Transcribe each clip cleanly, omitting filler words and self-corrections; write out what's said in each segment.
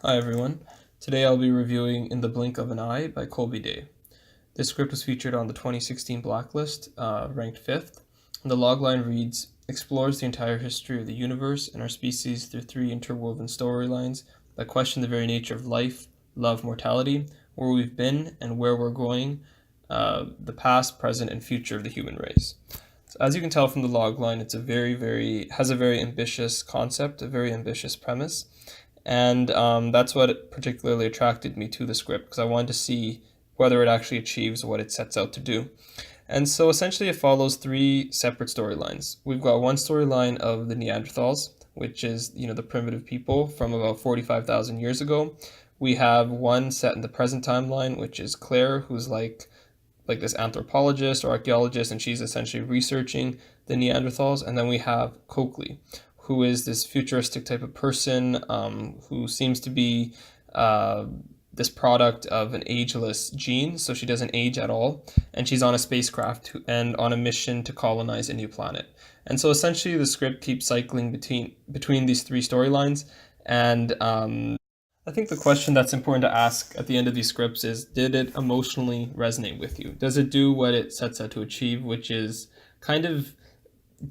Hi everyone. Today I'll be reviewing In the Blink of an Eye by Colby. This script was featured on the 2016 Blacklist, ranked 5th, and the logline reads, explores the entire history of the universe and our species through three interwoven storylines that question the very nature of life, love, mortality, where we've been and where we're going, the past, present, and future of the human race. So as you can tell from the logline, it's has a very ambitious concept, a very ambitious premise, and that's what particularly attracted me to the script because I wanted to see whether it actually achieves what it sets out to do. And so essentially, it follows three separate storylines. We've got one storyline of the Neanderthals, which is the primitive people from about 45,000 years ago. We have one set in the present timeline, which is Claire, who's like this anthropologist or archaeologist, and she's essentially researching the Neanderthals. And then we have Coakley, who is this futuristic type of person who seems to be this product of an ageless gene, so she doesn't age at all, and she's on a spacecraft and on a mission to colonize a new planet. And so essentially, the script keeps cycling between these three storylines, and I think the question that's important to ask at the end of these scripts is, did it emotionally resonate with you? Does it do what it sets out to achieve, which is kind of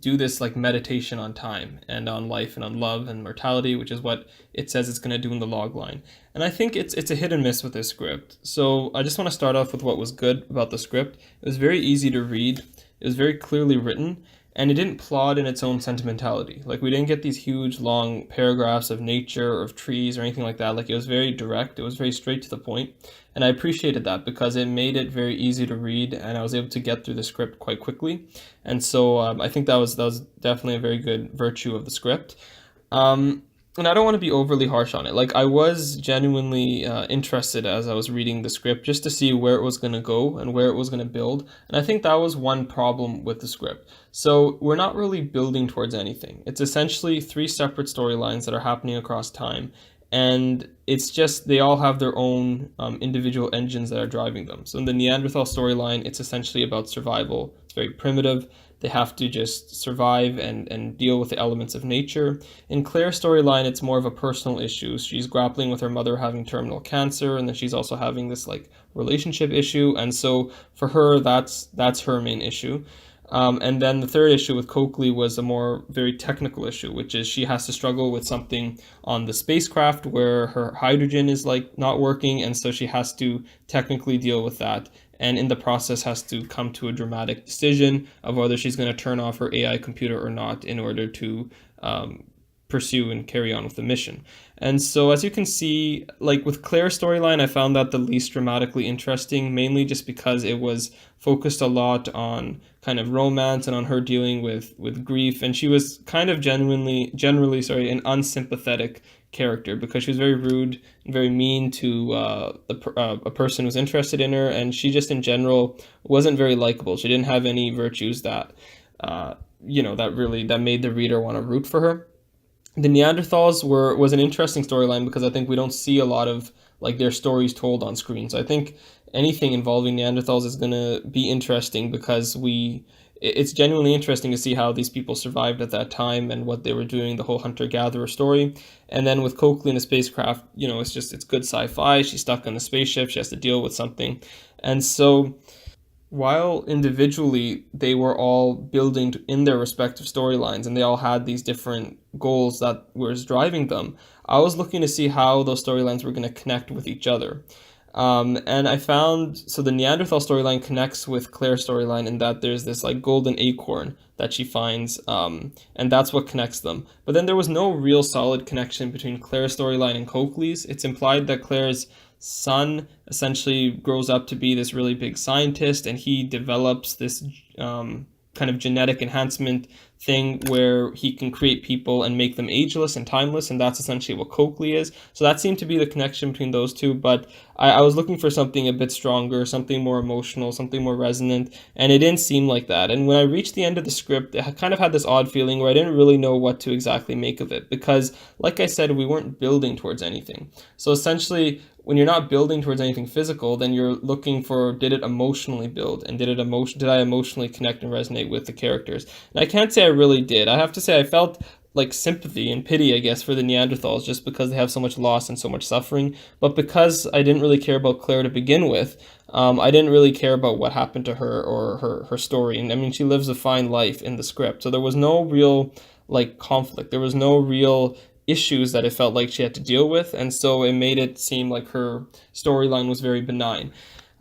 do this like meditation on time and on life and on love and mortality, which is what it says it's going to do in the log line. And I think it's a hit and miss with this script. So I just want to start off with what was good about the script. It was very easy to read. It was very clearly written, and it didn't plod in its own sentimentality. Like, we didn't get these huge long paragraphs of nature or of trees or anything like that. Like, it was very direct. It was very straight to the point. And I appreciated that because it made it very easy to read, and I was able to get through the script quite quickly. And so I think that was definitely a very good virtue of the script. And I don't want to be overly harsh on it. Like, I was genuinely interested as I was reading the script just to see where it was going to go and where it was going to build. And I think that was one problem with the script. So we're not really building towards anything. It's essentially three separate storylines that are happening across time. And it's just they all have their own individual engines that are driving them. So in the Neanderthal storyline, it's essentially about survival. It's very primitive. They have to just survive and deal with the elements of nature. In Claire's storyline, it's more of a personal issue. She's grappling with her mother having terminal cancer, and then she's also having this like relationship issue. And so for her, that's her main issue. And then the third issue with Coakley was a more very technical issue, which is she has to struggle with something on the spacecraft where her hydrogen is like not working, and so she has to technically deal with that. And in the process has to come to a dramatic decision of whether she's going to turn off her AI computer or not in order to pursue and carry on with the mission. And so, as you can see, like with Claire's storyline, I found that the least dramatically interesting, mainly just because it was focused a lot on kind of romance and on her dealing with grief, and she was kind of generally, sorry, an unsympathetic character because she was very rude and very mean to a person who was interested in her, and she just in general wasn't very likable. She didn't have any virtues that that made the reader want to root for her. The Neanderthals was an interesting storyline because I think we don't see a lot of like their stories told on screen. So I think anything involving Neanderthals is going to be interesting because it's genuinely interesting to see how these people survived at that time and what they were doing, the whole hunter-gatherer story. And then with Coakley in a spacecraft, it's good sci-fi. She's stuck on the spaceship. She has to deal with something. And so while individually they were all building in their respective storylines and they all had these different goals that was driving them, I was looking to see how those storylines were going to connect with each other. And I found so the Neanderthal storyline connects with Claire's storyline in that there's this like golden acorn that she finds, and that's what connects them. But then there was no real solid connection between Claire's storyline and Coakley's. It's implied that Claire's son essentially grows up to be this really big scientist, and he develops this kind of genetic enhancement thing where he can create people and make them ageless and timeless, and that's essentially what Coakley is. So that seemed to be the connection between those two, but I was looking for something a bit stronger, something more emotional, something more resonant, and it didn't seem like that. And when I reached the end of the script, I kind of had this odd feeling where I didn't really know what to exactly make of it, because like I said, we weren't building towards anything. So essentially, when you're not building towards anything physical, then you're looking for, did it emotionally build, and did I emotionally connect and resonate with the characters? And I can't say I really did. I have to say I felt like sympathy and pity, I guess, for the Neanderthals just because they have so much loss and so much suffering. But because I didn't really care about Claire to begin with, I didn't really care about what happened to her or her story. And I mean, she lives a fine life in the script. So there was no real like conflict. There was no real issues that it felt like she had to deal with. And so it made it seem like her storyline was very benign.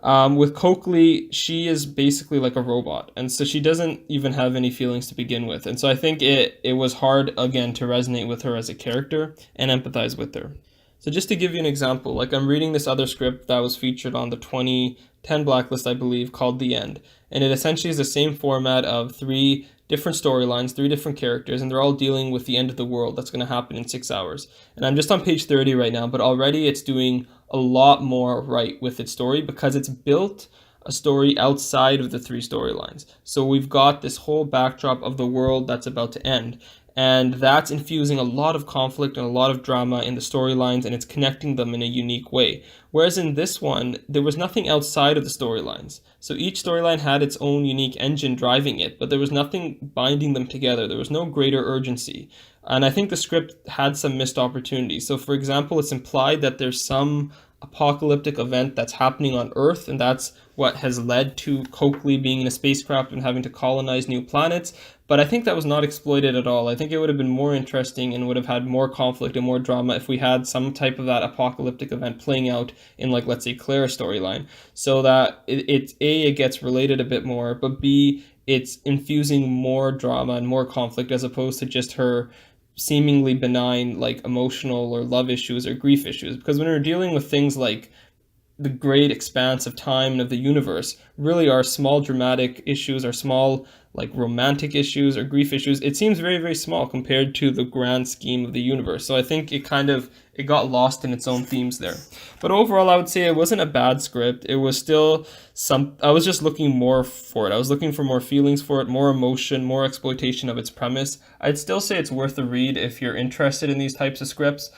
With Coakley, she is basically like a robot, and so she doesn't even have any feelings to begin with. And so I think it was hard, again, to resonate with her as a character and empathize with her. So just to give you an example, like I'm reading this other script that was featured on the 2010 Blacklist, I believe, called The End. And it essentially is the same format of three different storylines, three different characters, and they're all dealing with the end of the world that's going to happen in 6 hours. And I'm just on page 30 right now, but already it's doing a lot more right with its story because it's built a story outside of the three storylines. So we've got this whole backdrop of the world that's about to end. And that's infusing a lot of conflict and a lot of drama in the storylines, and it's connecting them in a unique way. Whereas in this one, there was nothing outside of the storylines. So each storyline had its own unique engine driving it, but there was nothing binding them together. There was no greater urgency. And I think the script had some missed opportunities. So for example, it's implied that there's some apocalyptic event that's happening on Earth, and that's what has led to Coakley being in a spacecraft and having to colonize new planets. But I think that was not exploited at all. I think it would have been more interesting and would have had more conflict and more drama if we had some type of that apocalyptic event playing out in, like, let's say, Claire's storyline, so that it gets related a bit more, but B, it's infusing more drama and more conflict as opposed to just her seemingly benign, like, emotional or love issues or grief issues. Because when we're dealing with things like the great expanse of time and of the universe really are small dramatic issues or small like romantic issues or grief issues, it seems very, very small compared to the grand scheme of the universe. So I think it got lost in its own themes there. But overall, I would say it wasn't a bad script. It was still I was just looking more for it. I was looking for more feelings for it, more emotion, more exploitation of its premise. I'd still say it's worth a read if you're interested in these types of scripts.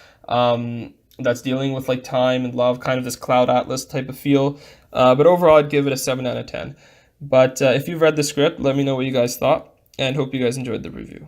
That's dealing with like time and love, kind of this Cloud Atlas type of feel. But overall, I'd give it a 7 out of 10. But if you've read the script, let me know what you guys thought, and hope you guys enjoyed the review.